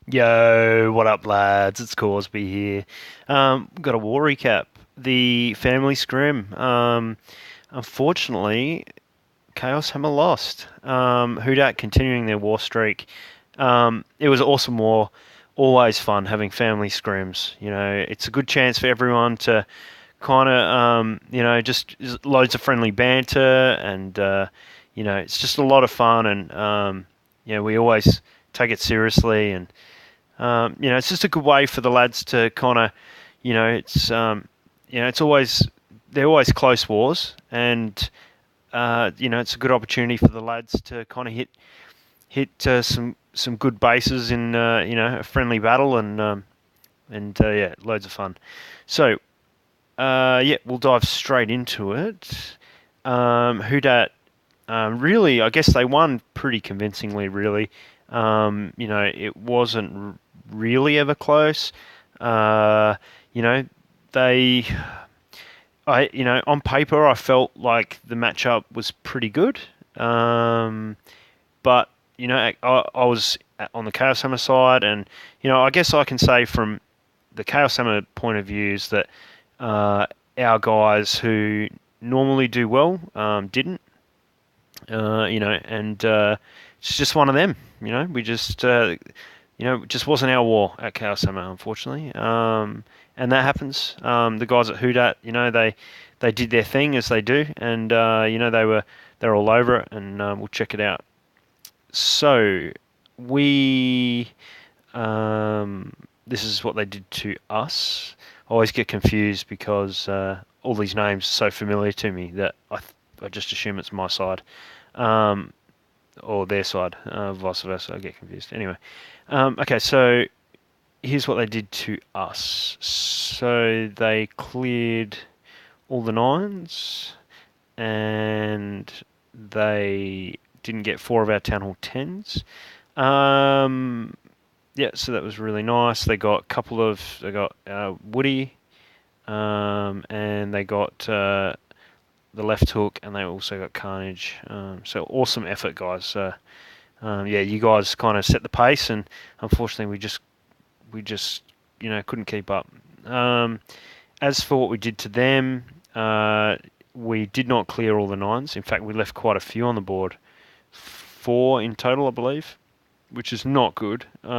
Yo, what up, lads? It's Corsby here. We've got a war recap. The family scrim. Unfortunately, Chaos Hammer lost. Hudak continuing their war streak. It was an awesome war. Always fun having family scrims. You know, it's a good chance for everyone to kind of, just loads of friendly banter and, it's just a lot of fun. And, we always take it seriously and it's just a good way for the lads to kind of, it's always they're always close wars, and it's a good opportunity for the lads to kind of hit some good bases in a friendly battle, and loads of fun. So we'll dive straight into it. Who dat? Really, I guess they won pretty convincingly. Really, it wasn't really ever close. Uh, you know, they, on paper, I felt like the matchup was pretty good. But I was on the Chaos Hammer side, and I guess I can say from the Chaos Hammer point of view is that our guys who normally do well didn't. And it's just one of them. We just it just wasn't our war at Chaos Hammer, unfortunately. And that happens. The guys at Houdat, they did their thing as they do, and they're all over it, and we'll check it out. So we this is what they did to us. I always get confused because all these names are so familiar to me that I just assume it's my side. Um, or their side, vice versa. I get confused. Anyway, okay, so here's what they did to us. So they cleared all the nines, and they didn't get four of our Town Hall 10s. So that was really nice. They got Woody, and they got the left hook, and they also got Carnage. So awesome effort, guys. You guys kind of set the pace, and unfortunately, we just couldn't keep up. As for what we did to them, we did not clear all the nines. In fact, we left quite a few on the board, four in total, I believe, which is not good. We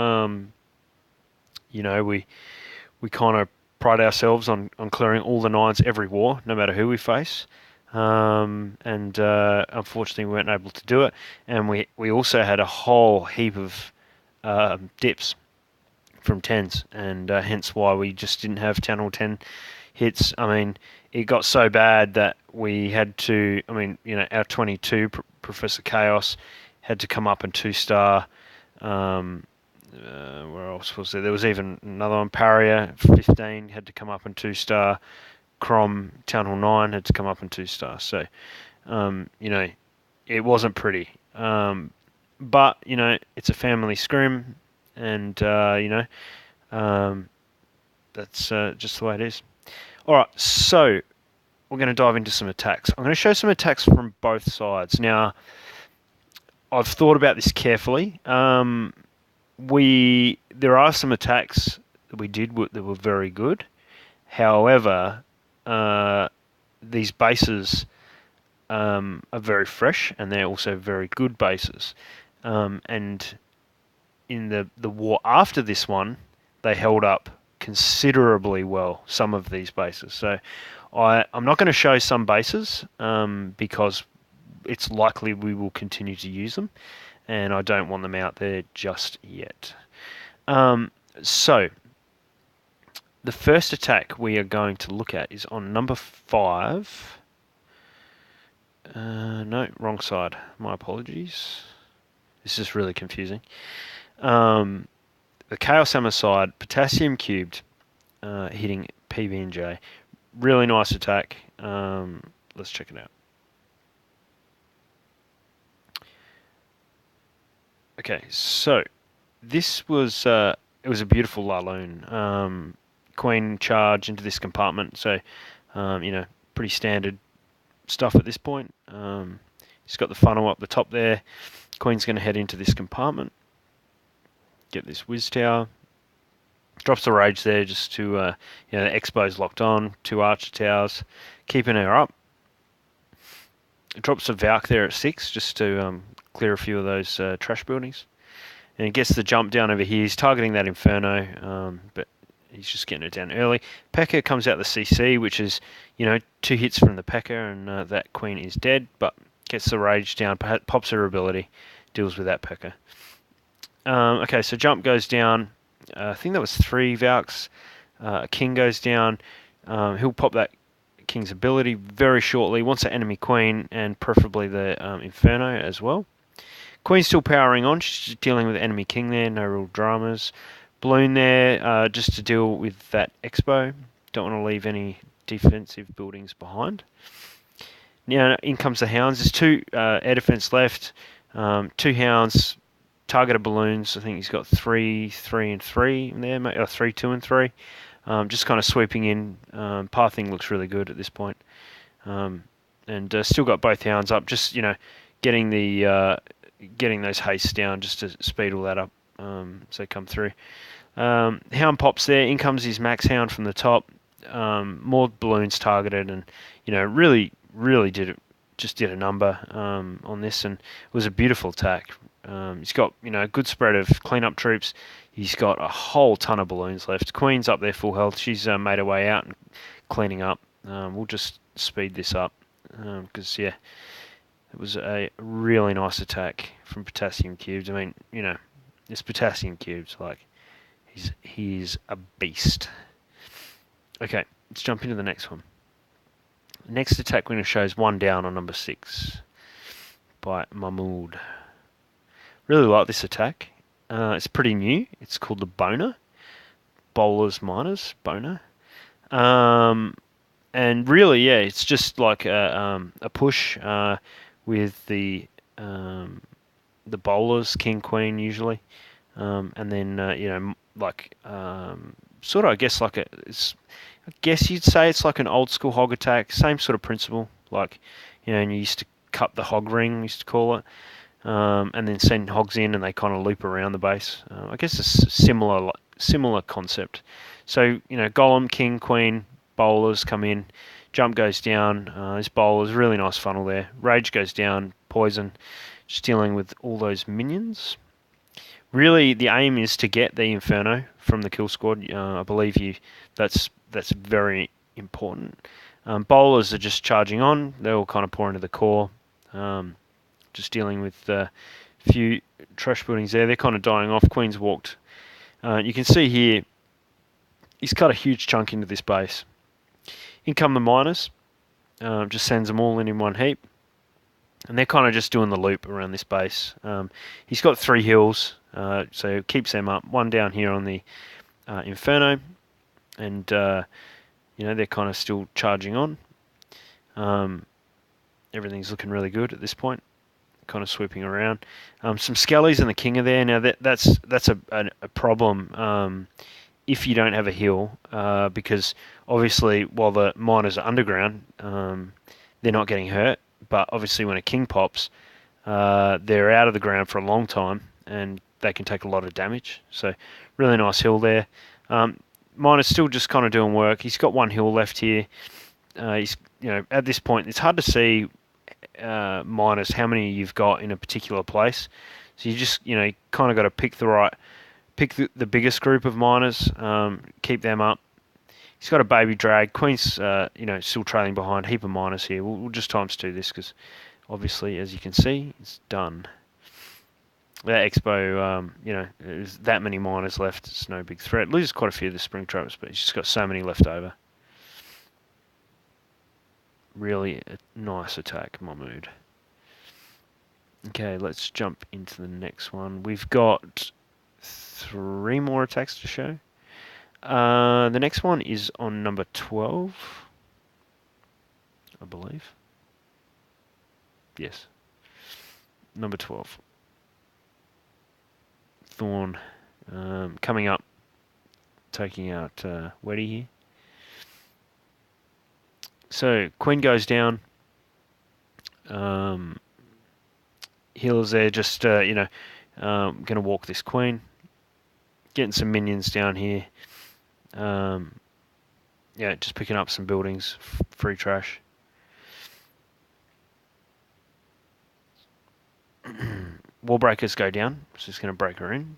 kind of pride ourselves on clearing all the nines every war, no matter who we face. And unfortunately, we weren't able to do it. And we also had a whole heap of dips from tens, and hence why we just didn't have 10 or 10 hits. I mean, it got so bad that we had to. I mean, our 22 Professor Chaos had to come up in 2-star. Where else was there? There was even another one, Paria 15 had to come up in 2-star. Crom Town Hall 9 had to come up in 2 stars. So, it wasn't pretty. But, it's a family scrim, and, that's just the way it is. Alright, so we're going to dive into some attacks. I'm going to show some attacks from both sides. Now, I've thought about this carefully. There are some attacks that we did that were very good. However, these bases are very fresh, and they're also very good bases. And in the war after this one, they held up considerably well, some of these bases. So I'm not going to show some bases because it's likely we will continue to use them, and I don't want them out there just yet. So the first attack we are going to look at is on number 5. No, wrong side. My apologies. This is really confusing. The Chaos Hammer side, Potassium Cubed, hitting PB&J. Really nice attack. Let's check it out. Okay, so this was it was a beautiful Laloon. Queen charge into this compartment, so pretty standard stuff at this point. He's got the funnel up the top there. Queen's going to head into this compartment. get this whiz tower. Drops the rage there just to, the expo's locked on, 2 archer towers, keeping her up. It drops a Valk there at 6 just to clear a few of those trash buildings. And he gets the jump down over here. He's targeting that Inferno, but he's just getting it down early. P.E.K.K.A comes out the CC, which is, 2 hits from the P.E.K.K.A, and that queen is dead, but gets the rage down, pops her ability, deals with that P.E.K.K.A. Okay, so jump goes down. I think that was 3 Valks. King goes down. He'll pop that King's ability very shortly. Wants an enemy queen, and preferably the Inferno as well. Queen's still powering on. She's just dealing with enemy king there. No real dramas. Balloon there just to deal with that expo. Don't want to leave any defensive buildings behind. Now in comes the hounds. There's 2 air defense left. 2 hounds. Targeted balloons. I think he's got 3, 3, and 3 in there. Or 3, 2, and 3. Just kind of sweeping in. Pathing looks really good at this point. And still got both hounds up. Just getting the getting those hastes down just to speed all that up so they come through. Hound pops there. In comes his max hound from the top. More balloons targeted, and really did a number on this, and it was a beautiful attack. He's got a good spread of cleanup troops. He's got a whole ton of balloons left. Queen's up there full health. She's made her way out and cleaning up. We'll just speed this up because it was a really nice attack from Potassium Cubes. I mean, it's Potassium Cubes. Like, he's a beast. Okay, let's jump into the next one. The next attack we're going to show is 1 down on number 6 by Mahmood. Really like this attack. It's pretty new. It's called the Boner. Bowlers, Miners, Boner. And really, it's just like a push with the bowlers, king, queen usually, and then sort of, I guess you'd say it's like an old school hog attack, same sort of principle, like and you used to cut the hog ring, used to call it, and then send hogs in and they kind of loop around the base. I guess it's similar concept. So golem, king, queen, bowlers come in. Jump goes down. This bowler's really nice funnel there. Rage goes down. Poison. Just dealing with all those minions. Really, the aim is to get the Inferno from the kill squad. I believe that's very important. Bowlers are just charging on. They're all kind of pouring into the core. Just dealing with a few trash buildings there. They're kind of dying off. Queen's walked. You can see here, he's cut a huge chunk into this base. In come the miners, just sends them all in one heap, and they're kind of just doing the loop around this base. He's got 3 hills, so keeps them up. 1 down here on the Inferno, and they're kind of still charging on. Everything's looking really good at this point. Kind of swooping around. Some skellies and the king are there. Now that's a problem. If you don't have a hill, because obviously while the miners are underground, they're not getting hurt, but obviously when a king pops, they're out of the ground for a long time, and they can take a lot of damage. So really nice hill there. Miner's still just kind of doing work. He's got 1 hill left here. He's at this point, it's hard to see miners how many you've got in a particular place. So you just kind of got to pick the biggest group of miners, keep them up. He's got a baby drag. Queen's, still trailing behind. Heap of miners here. We'll just times 2 this because, obviously, as you can see, it's done. That expo, there's that many miners left. It's no big threat. Loses quite a few of the spring traps, but he's just got so many left over. Really a nice attack, Mahmood. Okay, let's jump into the next one. We've got 3 more attacks to show. The next one is on number 12, I believe. Yes. Number 12. Thorn coming up, taking out Weddy here. So, Queen goes down. Healers there, just, going to walk this Queen. Getting some minions down here. Yeah, just picking up some buildings, free trash. Wall breakers go down. So just going to break her in.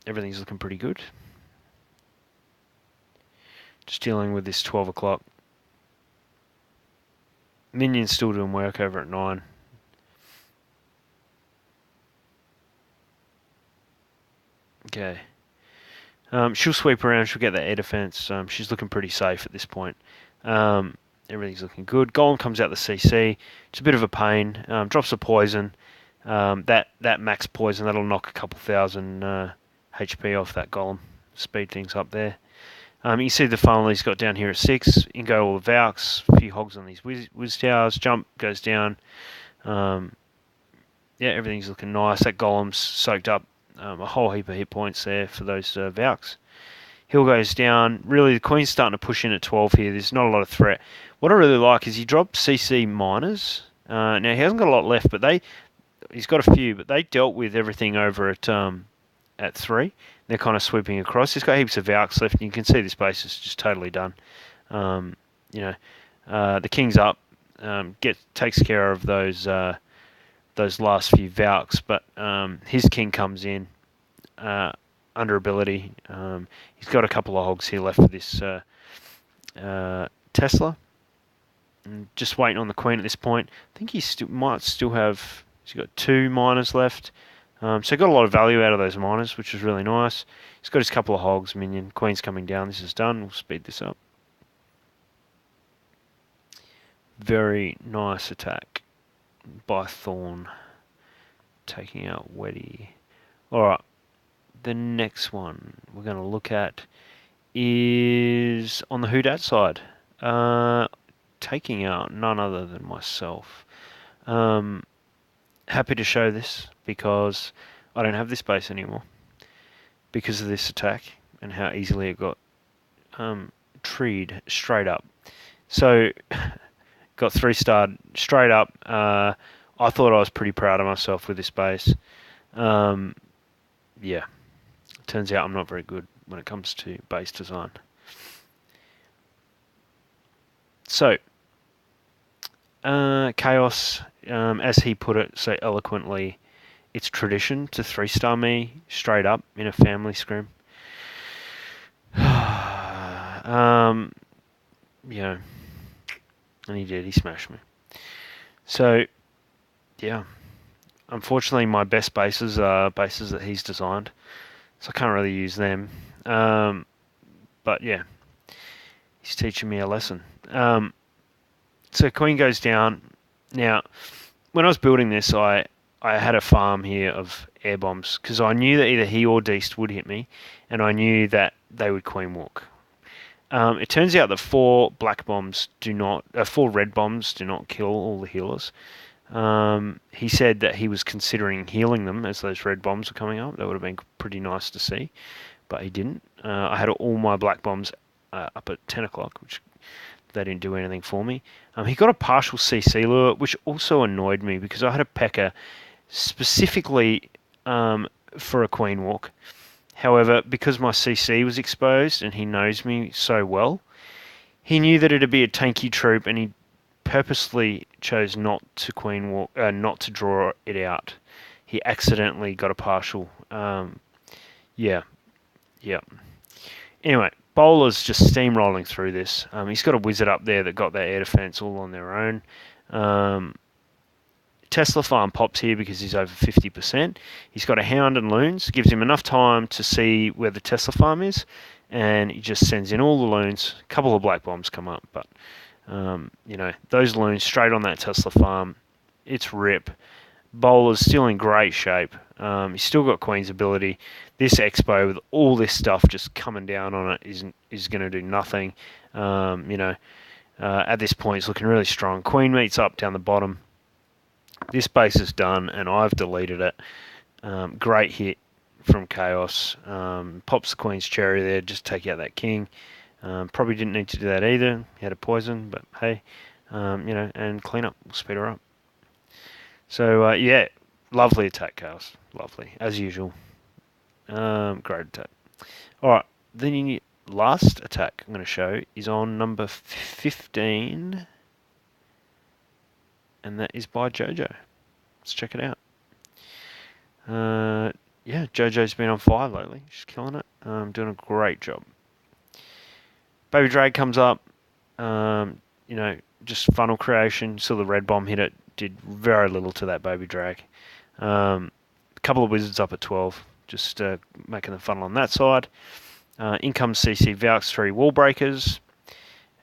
Everything's looking pretty good. Just dealing with this 12 o'clock. Minion's still doing work over at 9. Okay. She'll sweep around. She'll get that air defense. She's looking pretty safe at this point. Everything's looking good. Golem comes out the CC. It's a bit of a pain. Drops a poison. That max poison, that'll knock a couple thousand HP off that golem. Speed things up there. You see the funnel he's got down here at 6. In go all the Valks. A few hogs on these whiz towers. Jump goes down. Yeah, everything's looking nice. That golem's soaked up a whole heap of hit points there for those Valks. Hill goes down. Really, the Queen's starting to push in at 12 here. There's not a lot of threat. What I really like is he dropped CC miners. Now, he hasn't got a lot left, but he's got a few, but they dealt with everything over at 3. They're kind of sweeping across. He's got heaps of Valks left, and you can see this base is just totally done. The King's up, takes care of those last few Valks, but his King comes in under ability. He's got a couple of hogs here left for this Tesla. And just waiting on the Queen at this point. I think he might still have. He's got 2 miners left. So he got a lot of value out of those miners, which is really nice. He's got his couple of hogs, minion. Queen's coming down. This is done. We'll speed this up. Very nice attack by Thorn. Taking out Weddy. Alright. The next one we're going to look at is on the Whodat side. Taking out none other than myself. Happy to show this because I don't have this base anymore because of this attack and how easily it got treed straight up. So got 3-starred straight up. I thought I was pretty proud of myself with this base. Yeah, turns out I'm not very good when it comes to base design. So Chaos, as he put it so eloquently, it's tradition to 3-star me straight up in a family scrim. Yeah, and he did. He smashed me. So, yeah, unfortunately, my best bases are bases that he's designed, so I can't really use them. But yeah, he's teaching me a lesson. So Queen goes down. Now, when I was building this, I had a farm here of air bombs because I knew that either he or Deist would hit me, and I knew that they would Queen walk. It turns out that 4 red bombs do not kill all the healers. He said that he was considering healing them as those red bombs were coming up. That would have been pretty nice to see, but he didn't. I had all my black bombs up at 10 o'clock, which they didn't do anything for me. He got a partial CC lure, which also annoyed me because I had a P.E.K.K.A. specifically for a Queen walk. However, because my CC was exposed and he knows me so well, he knew that it'd be a tanky troop, and he purposely chose not to Queen walk, not to draw it out. He accidentally got a partial. Yeah. Anyway, Bowler's just steamrolling through this. He's got a wizard up there that got their air defense all on their own. Tesla farm pops here because he's over 50%. He's got a hound and loons. Gives him enough time to see where the Tesla farm is, and he just sends in all the loons. A couple of black bombs come up, but those loons straight on that Tesla farm. It's rip. Bowler's still in great shape. He's still got Queen's ability. This Expo with all this stuff just coming down on it is going to do nothing. At this point, it's looking really strong. Queen meets up down the bottom. This base is done, and I've deleted it. Great hit from Chaos. Pops the Queen's cherry there, just take out that King. Probably didn't need to do that either. He had a poison, but hey, and clean up. We'll speed her up. So, Lovely attack, Chaos. Lovely, as usual. Great attack. Alright, the last attack I'm going to show is on number 15, and that is by JoJo. Let's check it out. Yeah, JoJo's been on fire lately. She's killing it. Doing a great job. Baby Drag comes up. Just funnel creation. Saw the red bomb hit it. Did very little to that Baby Drag. A couple of wizards up at 12. Just making the funnel on that side. In comes CC Valks 3 wall breakers.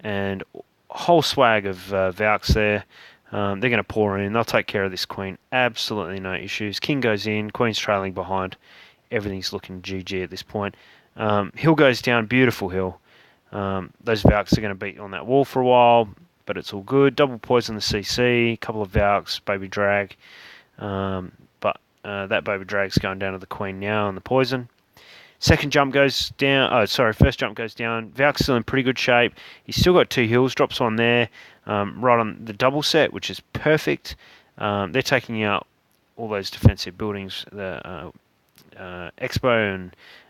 And a whole swag of Valks there. They're going to pour in. They'll take care of this queen. Absolutely no issues. King goes in. Queen's trailing behind. Everything's looking GG at this point. Hill goes down. Beautiful hill. Those Valks are going to beat on that wall for a while, but it's all good. Double poison the CC. Couple of Valks. Baby Drag. But that Baby Drag's going down to the queen now on the poison. Second jump goes down. First jump goes down. Valk's still in pretty good shape. He's still got 2 hills. Drops on there, right on the double set, which is perfect. They're taking out all those defensive buildings, the Expo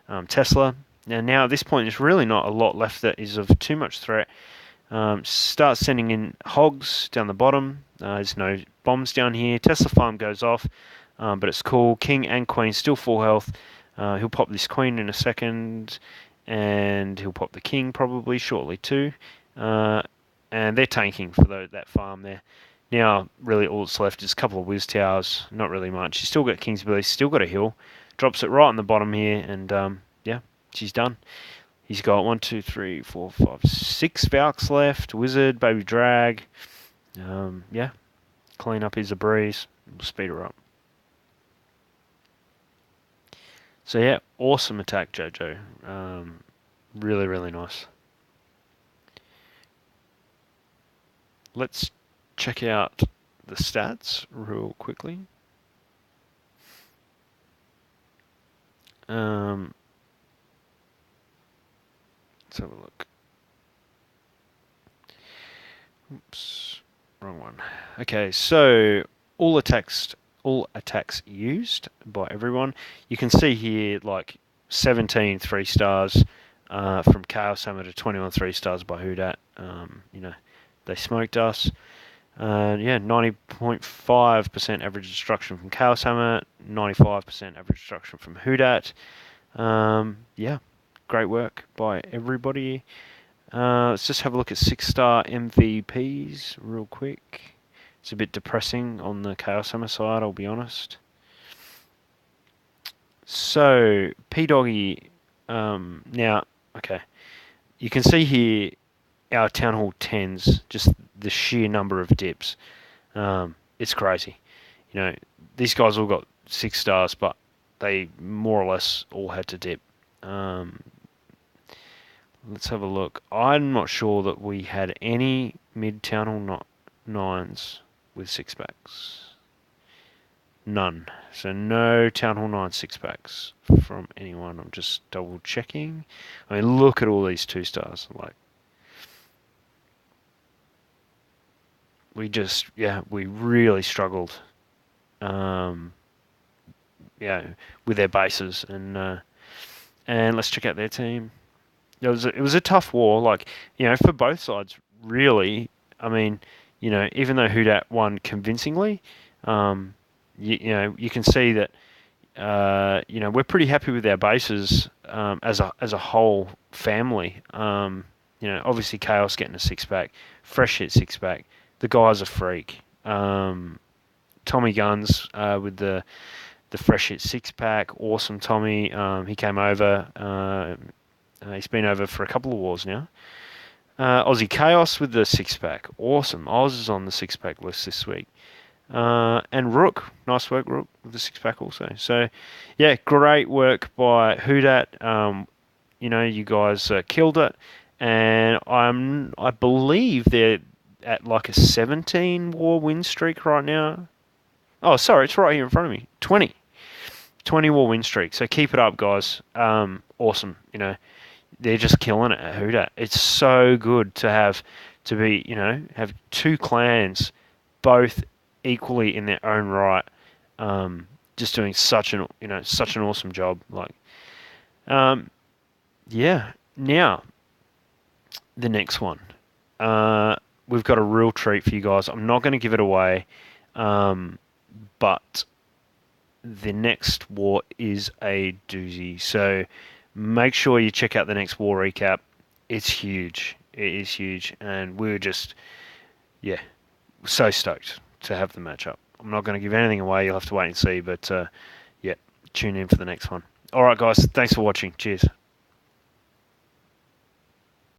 and Tesla. Now at this point, there's really not a lot left that is of too much threat. Start sending in hogs down the bottom. There's no bombs down here. Tesla farm goes off, but it's cool. King and queen still full health. He'll pop this queen in a second, and he'll pop the king probably shortly too. And they're tanking for that farm there. Now, really all that's left is a couple of whiz towers, not really much. He's still got king's ability, still got a hill. Drops it right on the bottom here, and yeah, she's done. He's got 1, 2, 3, 4, 5, 6 Valks left. Wizard, Baby Drag. Yeah, clean up is a breeze. We'll speed her up. So yeah, awesome attack, JoJo. Really, really nice. Let's check out the stats real quickly. Let's have a look. Oops, wrong one. Okay, so all attacks used by everyone. You can see here like 17 3-stars from Chaos Hammer to 21 3-stars by Whodat. They smoked us. Yeah, 90.5% average destruction from Chaos Hammer, 95% average destruction from Whodat. Yeah, great work by everybody. Let's just have a look at 6-star MVPs real quick. It's a bit depressing on the Chaos Hammer side, I'll be honest. So, P-Doggy, now, okay. You can see here our Town Hall 10s, just the sheer number of dips. It's crazy. These guys all got 6 stars, but they more or less all had to dip. Let's have a look. I'm not sure that we had any mid-Town Hall 9s with 6-packs. None. So no Town Hall 9 6-packs from anyone. I'm just double checking. I mean, look at all these 2-stars. Like, we really struggled. With their bases, and let's check out their team. It was a tough war, like, for both sides, really. I mean, even though Whodat won convincingly, you can see that, we're pretty happy with our bases as a whole family. Obviously Chaos getting a 6-pack, fresh hit 6-pack. The guy's a freak. Tommy Guns with the fresh hit 6-pack, awesome Tommy. He came over. He's been over for a couple of wars now. Aussie Chaos with the 6-pack, awesome. Oz is on the 6-pack list this week. And Rook, nice work, Rook, with the 6-pack also. So, yeah, great work by Whodat. You guys killed it, and I believe they're at like a 17 war win streak right now. Oh, sorry, it's right here in front of me. 20 war win streak. So keep it up, guys. Awesome. They're just killing it at Whodat. It's so good to have 2 clans, both equally in their own right, Just doing such an awesome job. Like, um, yeah. Now the next one, we've got a real treat for you guys. I'm not going to give it away, but the next war is a doozy. So make sure you check out the next war recap. It's huge. It is huge, and we're just, yeah, so stoked to have the matchup. I'm not going to give anything away. You'll have to wait and see, but yeah, tune in for the next one. All right, guys. Thanks for watching. Cheers.